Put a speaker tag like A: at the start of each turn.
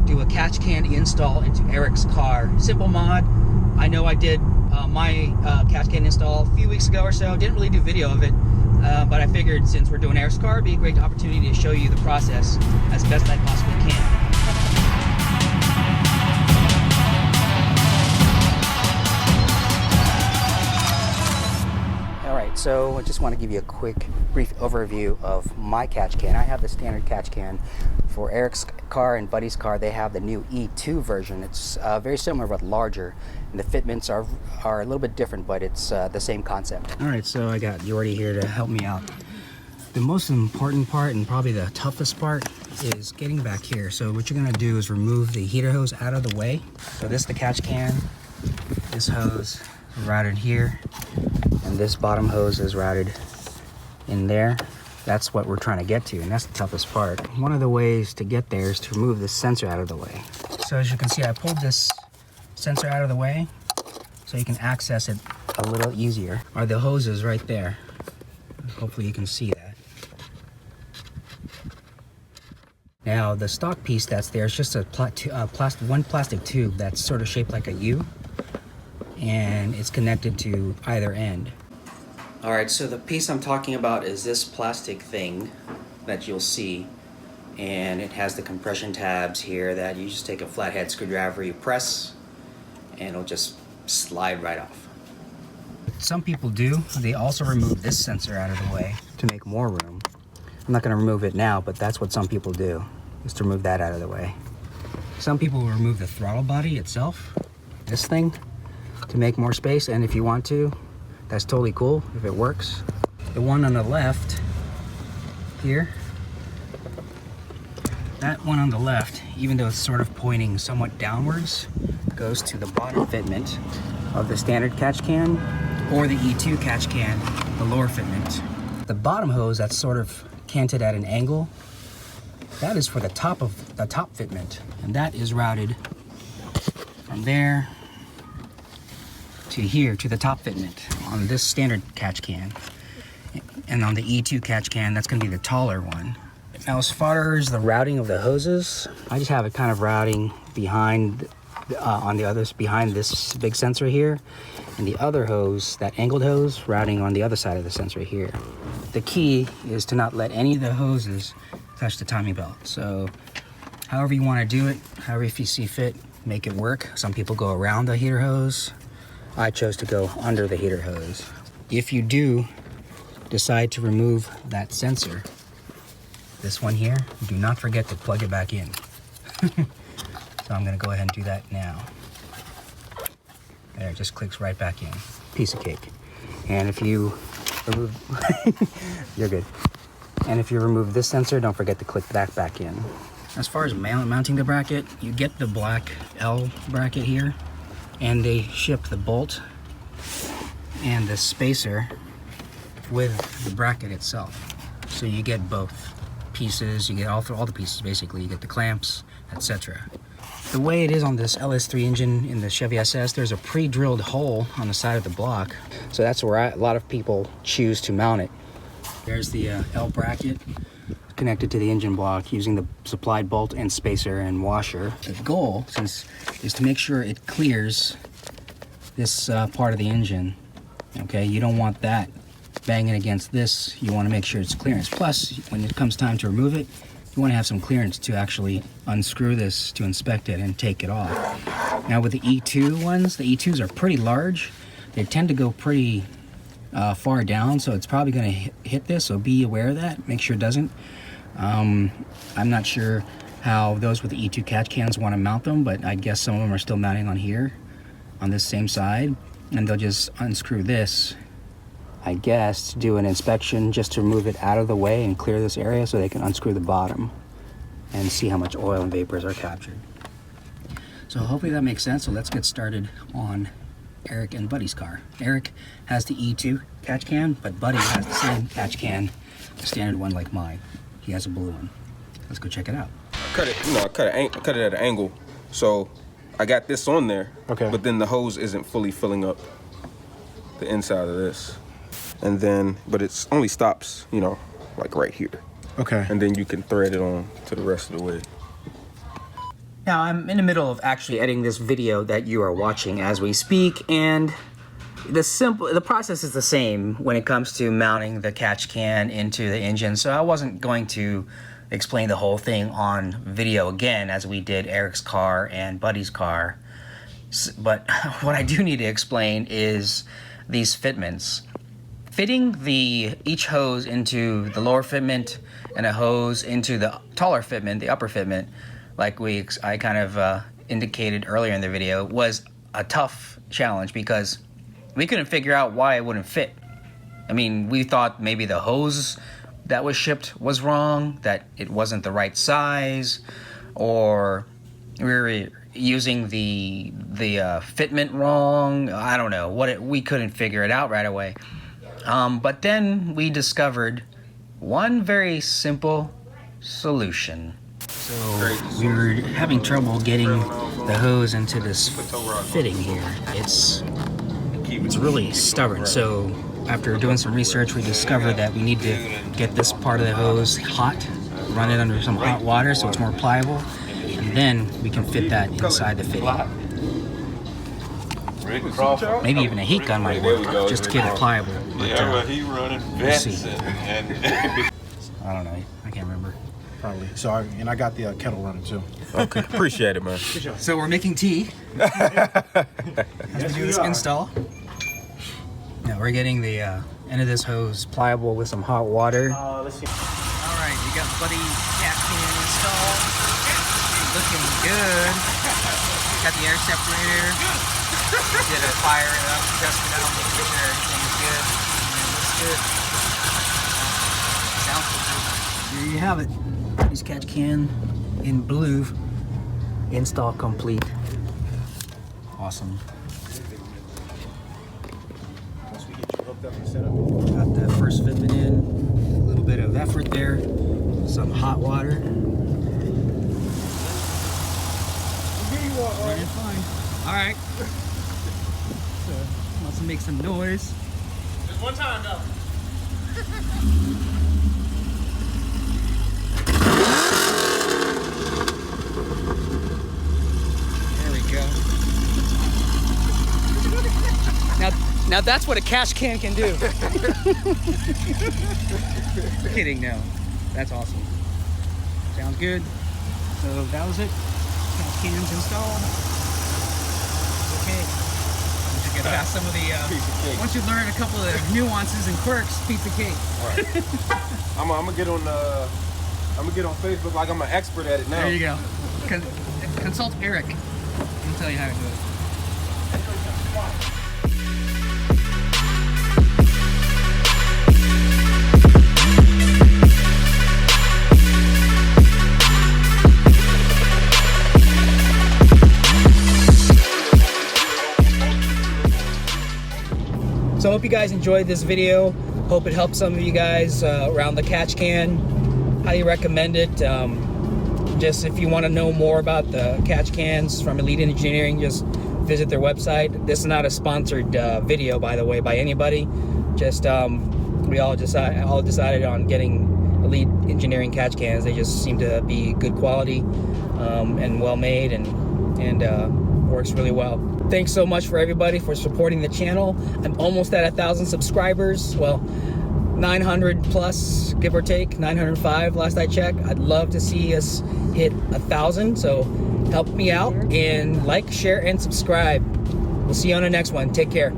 A: do a catch can install into Eric's car. Simple mod. I know I did my catch can install a few weeks ago or so. Didn't really do video of it, but I figured since we're doing Eric's car, it'd be a great opportunity to show you the process as best I possibly can. So I just want to give you a quick, brief overview of my catch can. I have the standard catch can. For Eric's car and Buddy's car, they have the new E2 version. It's very similar but larger, and the fitments are a little bit different, but it's the same concept. All right, so I got Jordy here to help me out. The most important part, and probably the toughest part, is getting back here. So what you're gonna do is remove the heater hose out of the way. So this is the catch can. This hose is routed here, and this bottom hose is routed in there. That's what we're trying to get to, and that's the toughest part. One of the ways to get there is to remove this sensor out of the way. So as you can see, I pulled this sensor out of the way so you can access it a little easier. Are the hoses right there? Hopefully you can see that. Now the stock piece that's there is just a one plastic tube that's sort of shaped like a U, and it's connected to either end. All right, so the piece I'm talking about is this plastic thing that you'll see, and it has the compression tabs here that you just take a flathead screwdriver, you press, and it'll just slide right off. Some people do. They also remove this sensor out of the way to make more room. I'm not gonna remove it now, but that's what some people do, is to remove that out of the way. Some people will remove the throttle body itself, this thing, to make more space, and if you want to, that's totally cool if it works. The one on the left here, that one on the left, even though it's sort of pointing somewhat downwards, goes to the bottom fitment of the standard catch can or the E2 catch can, the lower fitment. The bottom hose that's sort of canted at an angle, that is for the top fitment, and that is routed from there to here, to the top fitment on this standard catch can. And on the E2 catch can, that's gonna be the taller one. Now as far as the routing of the hoses, I just have it kind of routing behind, on the others, behind this big sensor here, and the other hose, that angled hose, routing on the other side of the sensor here. The key is to not let any of the hoses touch the timing belt. So however you wanna do it, however if you see fit, make it work. Some people go around the heater hose. I chose to go under the heater hose. If you do decide to remove that sensor, this one here, do not forget to plug it back in. So I'm gonna go ahead and do that now. There, it just clicks right back in. Piece of cake. And if you remove, you're good. And if you remove this sensor, don't forget to click that back in. As far as mounting the bracket, you get the black L bracket here, and they ship the bolt and the spacer with the bracket itself. So you get both pieces, you get all the pieces basically. You get the clamps, etc. The way it is on this LS3 engine in the Chevy SS, there's a pre-drilled hole on the side of the block. So that's where a lot of people choose to mount it. There's the L bracket connected to the engine block using the supplied bolt and spacer and washer. The goal is to make sure it clears this part of the engine. Okay, you don't want that banging against this. You want to make sure it's clearance. Plus, when it comes time to remove it, you want to have some clearance to actually unscrew this to inspect it and take it off. Now with the E2 ones, the E2s are pretty large. They tend to go pretty far down, so it's probably going to hit this, so be aware of that. Make sure it doesn't. I'm not sure how those with the E2 catch cans want to mount them, but I guess some of them are still mounting on here, on this same side, and they'll just unscrew this, I guess, to do an inspection just to remove it out of the way and clear this area so they can unscrew the bottom and see how much oil and vapors are captured. So hopefully that makes sense. So let's get started on Eric and Buddy's car. Eric has the E2 catch can, but Buddy has the same catch can, the standard one like mine. He has a blue one. Let's go check it out.
B: I cut it at an angle, so I got this on there. Okay. But then the hose isn't fully filling up the inside of this, and then it only stops, like right here. Okay. And then you can thread it on to the rest of the way.
A: Now I'm in the middle of actually editing this video that you are watching as we speak, and the process is the same when it comes to mounting the catch can into the engine. So I wasn't going to explain the whole thing on video again as we did Eric's car and Buddy's car. But what I do need to explain is these fitments. Fitting each hose into the lower fitment and a hose into the taller fitment, the upper fitment, like I kind of indicated earlier in the video, was a tough challenge because we couldn't figure out why it wouldn't fit. I mean, we thought maybe the hose that was shipped was wrong, that it wasn't the right size, or we were using the fitment wrong. I don't know we couldn't figure it out right away. But then we discovered one very simple solution. So we were having trouble getting the hose into this fitting here. It's really stubborn. So after doing some research, we discovered that we need to get this part of the hose hot, run it under some hot water so it's more pliable, and then we can fit that inside the fitting. Maybe even a heat gun might work, just to get it pliable. But, we'll see. I don't know. I can't remember.
C: Probably. So, I got the kettle running too.
B: Okay, appreciate it, man.
A: So we're making tea as we do this install. Now we're getting the end of this hose pliable with some hot water.
C: Let's see.
A: All right, you got Buddy catch can installed. Looking good. Got the air separator. Did a fire it up, test it out, make sure everything is good. And it looks good. Sounds good. There you have it. This catch can in blue. Install complete. Awesome.
C: Once we get you hooked up and set up.
A: Got the first fitment in. A little bit of effort there. Some hot water. Running fine. All right. Let's make some noise.
C: Just one time though.
A: There we go. Now that's what a catch can do. Kidding, no. That's awesome. Sounds good. So that was it. Catch cans installed. Okay. Once you get past some of the, once you learn a couple of nuances and quirks, piece of cake.
B: All right. I'm gonna get on Facebook like I'm an expert at it now.
A: There you go. Consult Eric. He'll tell you how to do it. So I hope you guys enjoyed this video. Hope it helped some of you guys around the catch can. Highly recommend it. Just if you want to know more about the catch cans from Elite Engineering, just visit their website. This is not a sponsored video, by the way, by anybody. Just we all decided on getting Elite Engineering catch cans. They just seem to be good quality and well made, and works really well. Thanks so much for everybody for supporting the channel. I'm almost at 1,000 subscribers. Well, 900 plus, give or take, 905 last I checked. I'd love to see us hit 1,000, so help me out and like, share, and subscribe. We'll see you on the next one. Take care.